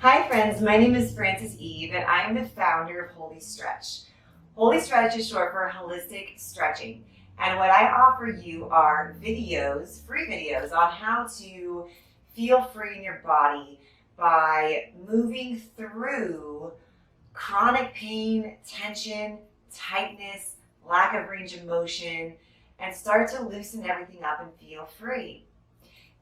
Hi friends, my name is Frances Eve and I'm the founder of Holistretch. Holistretch is short for holistic stretching, and what I offer you are videos, free videos on how to feel free in your body by moving through chronic pain, tension, tightness, lack of range of motion, and start to loosen everything up and feel free.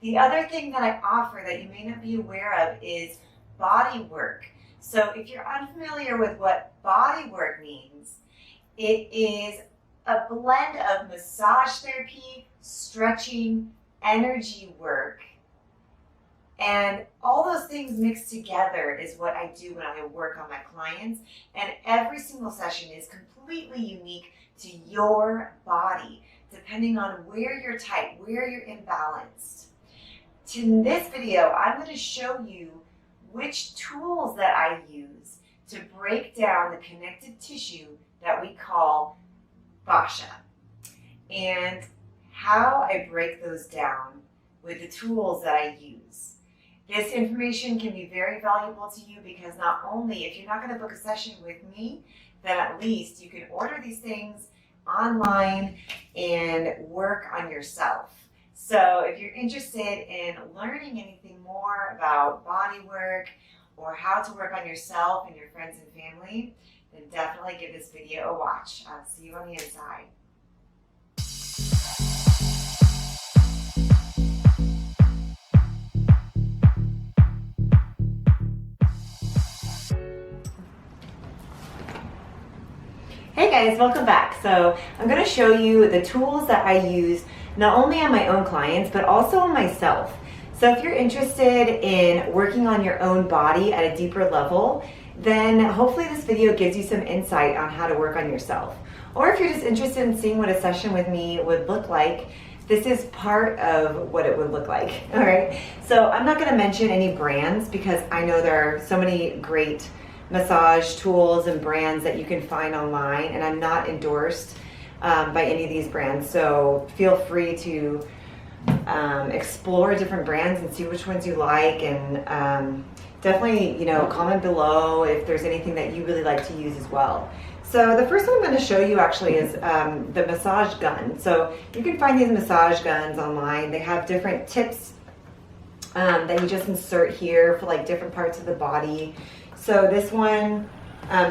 The other thing that I offer that you may not be aware of is body work. So if you're unfamiliar with what body work means, it is a blend of massage therapy, stretching, energy work, and all those things mixed together is what I do when I work on my clients. And every single session is completely unique to your body, depending on where you're tight, where you're imbalanced. In this video, I'm going to show you which tools that I use to break down the connective tissue that we call guasha, and how I break those down with the tools that I use. This information can be very valuable to you because not only, if you're not going to book a session with me, then at least you can order these things online and work on yourself. So if you're interested in learning anything more about body work or how to work on yourself and your friends and family, then definitely give this video a watch. I'll see you on the inside. Hey guys, welcome back. So I'm going to show you the tools that I use not only on my own clients, but also on myself. So if you're interested in working on your own body at a deeper level, then hopefully this video gives you some insight on how to work on yourself. Or if you're just interested in seeing what a session with me would look like, this is part of what it would look like, all right? So I'm not gonna mention any brands because I know there are so many great massage tools and brands that you can find online, and I'm not endorsed by any of these brands, so feel free to explore different brands and see which ones you like, and definitely, comment below if there's anything that you really like to use as well. So the first one I'm going to show you actually is the massage gun. So you can find these massage guns online. They have different tips that you just insert here for like different parts of the body. So this one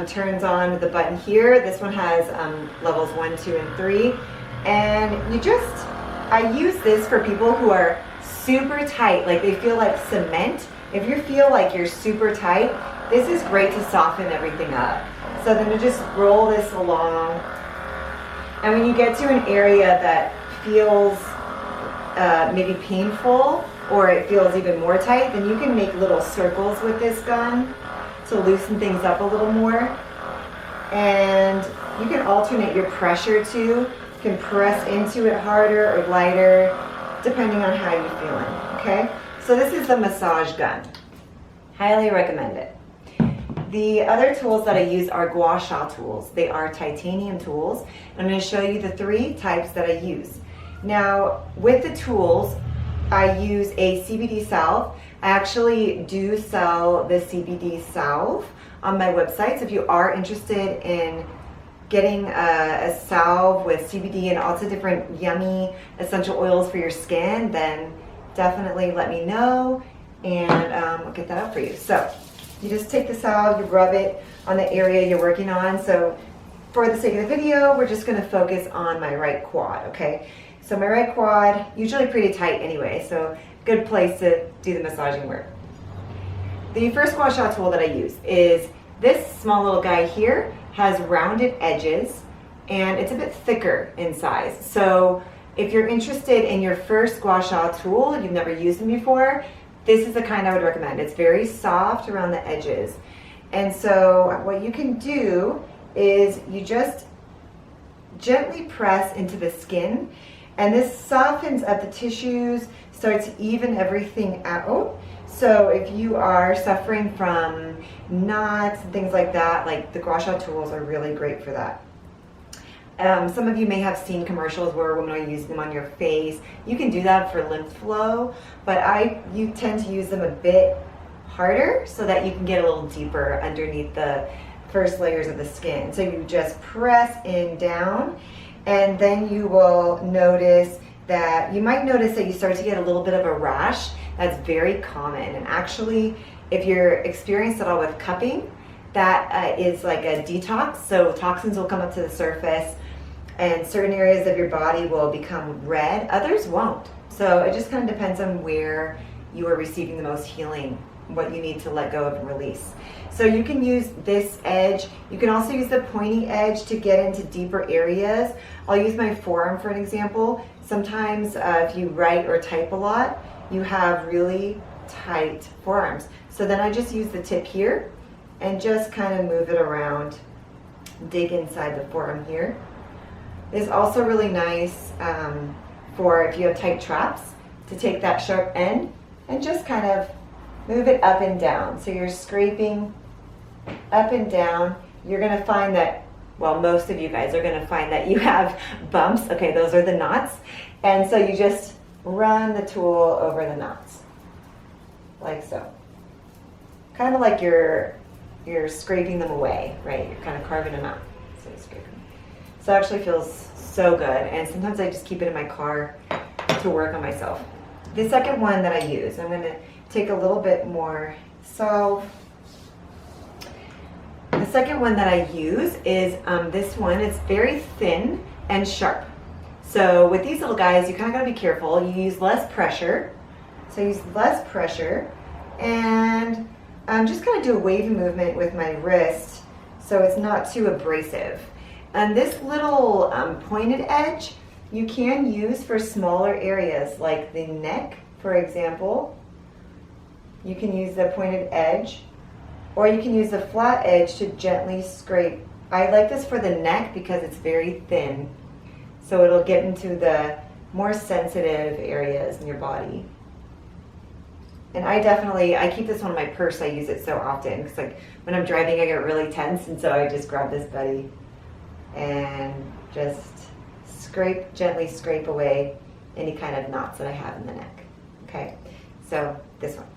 turns on the button here. This one has levels 1, 2, and 3. And I use this for people who are super tight, like they feel like cement. If you feel like you're super tight, this is great to soften everything up. So then you just roll this along. And when you get to an area that feels maybe painful, or it feels even more tight, then you can make little circles with this gun to loosen things up a little more. And you can alternate your pressure too. You can press into it harder or lighter, depending on how you're feeling, okay? So this is the massage gun. Highly recommend it. The other tools that I use are Gua Sha Tools. They are titanium tools. I'm going to show you the 3 types that I use. Now, with the tools, I use a CBD salve. I actually do sell the CBD salve on my website. So if you are interested in getting a salve with CBD and also different yummy essential oils for your skin, then definitely let me know and I'll get that out for you. So you just take the salve, you rub it on the area you're working on. So for the sake of the video, we're just gonna focus on my right quad, okay? So my right quad, usually pretty tight anyway, so good place to do the massaging work. The first Gua Sha tool that I use is this small little guy here. Has rounded edges and it's a bit thicker in size. So if you're interested in your first Gua Sha tool, you've never used them before, this is the kind I would recommend. It's very soft around the edges. And so what you can do is you just gently press into the skin, and this softens up the tissues, starts to even everything out. So if you are suffering from knots and things like that, like the Gua Sha tools are really great for that. Some of you may have seen commercials where women are using them on your face. You can do that for lymph flow, but you tend to use them a bit harder so that you can get a little deeper underneath the first layers of the skin. So you just press in down, and then you will notice that you might notice that you start to get a little bit of a rash. That's very common, and actually if you're experienced at all with cupping, that is like a detox. So toxins will come up to the surface and certain areas of your body will become red, others won't. So it just kind of depends on where you are receiving the most healing, what you need to let go of and release. So you can use this edge. You can also use the pointy edge to get into deeper areas. I'll use my forearm for an example. Sometimes if you write or type a lot, you have really tight forearms. So then I just use the tip here and just kind of move it around, dig inside the forearm here. It's also really nice for if you have tight traps to take that sharp end and just kind of move it up and down. So you're scraping up and down. You're gonna find that, well, most of you guys are gonna find that you have bumps. Okay, those are the knots. And so you just run the tool over the knots, like so. Kind of like you're scraping them away, right? You're kind of carving them out. So you scrape them. So it actually feels so good. And sometimes I just keep it in my car to work on myself. The second one that I use, I'm gonna take a little bit more. So the second one that I use is this one. It's very thin and sharp. So with these little guys, you kind of gotta be careful. You use less pressure. So I use less pressure and just kind of do a wavy movement with my wrist so it's not too abrasive. And this little pointed edge, you can use for smaller areas like the neck, for example. You can use the pointed edge, or you can use the flat edge to gently scrape. I like this for the neck because it's very thin, so it'll get into the more sensitive areas in your body. And I keep this one in my purse. I use it so often because like when I'm driving I get really tense, and so I just grab this buddy and just gently scrape away any kind of knots that I have in the neck. Okay, so this one.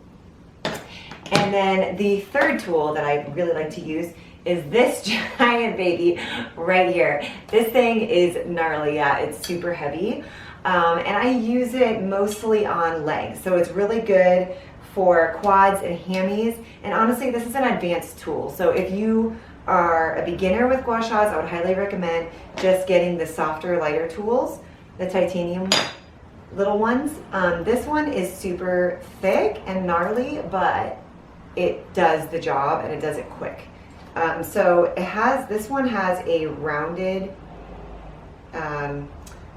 And then the third tool that I really like to use is this giant baby right here. This thing is gnarly, yeah, it's super heavy. And I use it mostly on legs. So it's really good for quads and hammies. And honestly, this is an advanced tool. So if you are a beginner with gua shas, I would highly recommend just getting the softer, lighter tools, the titanium little ones. This one is super thick and gnarly, but it does the job and it does it quick. So this one has a rounded,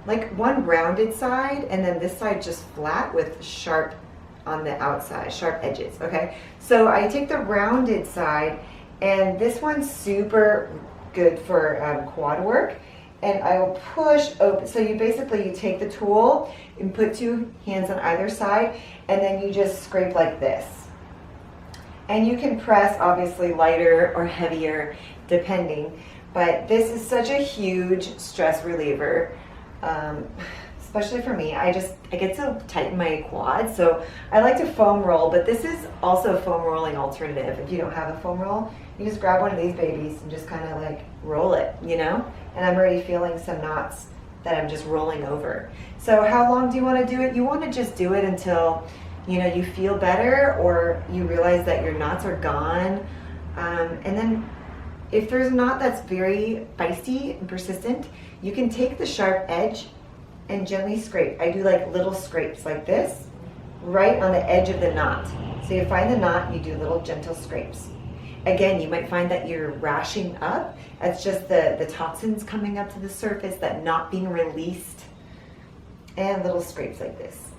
like one rounded side, and then this side just flat with sharp on the outside, sharp edges, okay? So I take the rounded side, and this one's super good for quad work, and I will push open. So you take the tool and put two hands on either side, and then you just scrape like this. And you can press obviously lighter or heavier depending, but this is such a huge stress reliever. Especially for me, I get so tight in my quads, so I like to foam roll, but this is also a foam rolling alternative. If you don't have a foam roll, you just grab one of these babies and just kind of like roll it, you know? And I'm already feeling some knots that I'm just rolling over. So how long do you want to do it? You want to just do it until, you know, you feel better or you realize that your knots are gone. And then if there's a knot that's very feisty and persistent, you can take the sharp edge and gently scrape. I do like little scrapes like this, right on the edge of the knot. So you find the knot, you do little gentle scrapes. Again, you might find that you're rashing up. That's just the toxins coming up to the surface, that not being released, and little scrapes like this.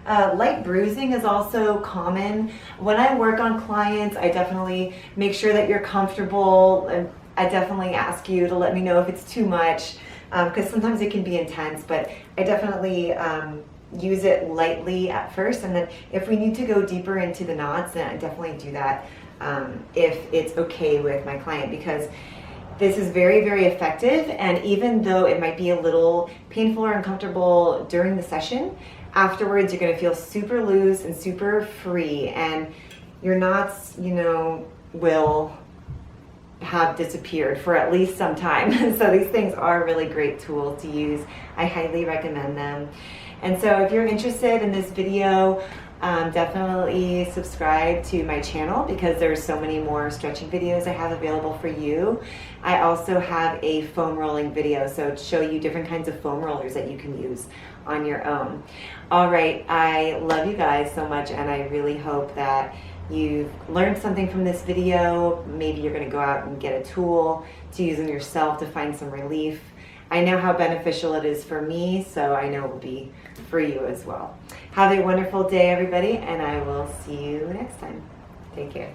Light bruising is also common. When I work on clients, I definitely make sure that you're comfortable, and I definitely ask you to let me know if it's too much, because sometimes it can be intense, but I definitely use it lightly at first, and then if we need to go deeper into the knots, then I definitely do that if it's okay with my client, because this is very, very effective. And even though it might be a little painful or uncomfortable during the session, afterwards you're going to feel super loose and super free, and your knots, will have disappeared for at least some time. So these things are really great tools to use. I highly recommend them. And so if you're interested in this video, definitely subscribe to my channel because there's so many more stretching videos I have available for you. I also have a foam rolling video, so to show you different kinds of foam rollers that you can use on your own. All right, I love you guys so much, and I really hope that you've learned something from this video. Maybe you're going to go out and get a tool to use on yourself to find some relief. I know how beneficial it is for me, so I know it will be for you as well. Have a wonderful day, everybody, and I will see you next time. Take care.